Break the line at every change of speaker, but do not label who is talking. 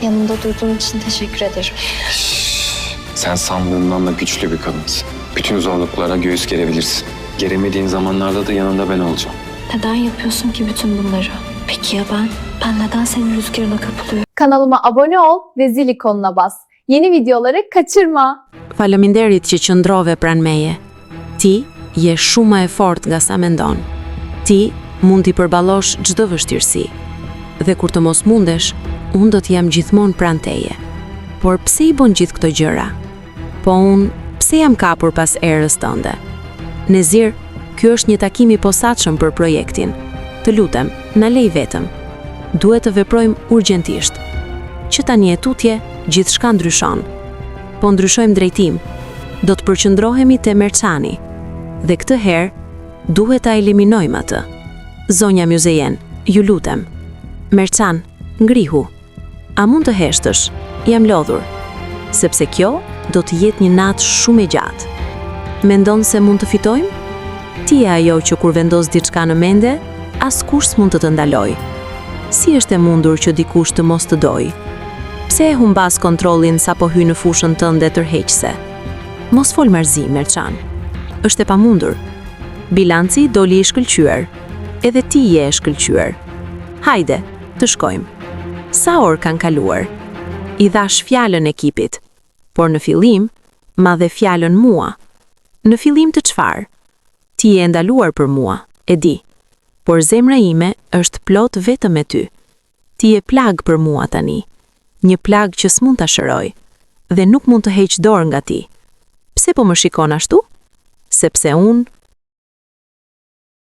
Yanımda durduğun için teşekkür ederim.
Sen sandığından da güçlü bir kadınsın. Bütün zorluklara göğüs gerebilirsin. Geremediğin zamanlarda da yanında ben olacağım.
Neden yapıyorsun ki bütün bunları? Peki ya ben? Ben neden senin rüzgarına kapılıyorum?
Kanalıma abone ol ve zil ikonuna bas. Yeni videoları kaçırma.
Faleminderit që qëndrove pranë meje. Ti je shumë më e fortë nga sa mendon. Ti mund t'i përballosh çdo vështirësi. Dhe kur të mos mundesh, unë do t'jam gjithmonë pranë teje. Por pse i bën gjithë këto gjëra? Po unë pse jam kapur pas erës tënde? Nezir, ky është një takim i posaçëm për projektin. Të lutem, na lej vetëm. Duhet të veprojmë urgjentisht. Që tani e tutje, gjithçka ndryshon. Po ndryshojmë drejtim. Do të përqendrohemi te Merçani. Dhe këtë herë duhet ta eliminojmë atë. Zonja Myzejen, ju lutem. Merçan, ngrihu. A mund të heshtësh? Jam lodhur. Sepse kjo do të jetë një natë shumë e gjatë. Mendon se mund të fitojmë? Ti e ajo që kur vendos diçka në mende, askush s'mund të ndaloj. Si është e mundur që dikush të mos të doj? Pse e humbas kontrollin sa po hy në fushën tënde tërheqëse? Mos fol marzi, Merçan. Është e pamundur. Bilanci doli i shkëlqyer. Edhe ti je e shkëlqyer. Hajde, të shkojmë. Sa orë kanë kaluar? I dhash fjalën ekipit, por në fillim, ma dhe fjalën mua. Në fillim të çfarë? Ti je ndaluar për mua, e di. Por zemra ime është plot vetëm me ty. Ti je plag për mua tani. Një plag që s'mund ta shëroj dhe nuk mund të heq dorë nga ti. Pse po më shikon ashtu? Sepse unë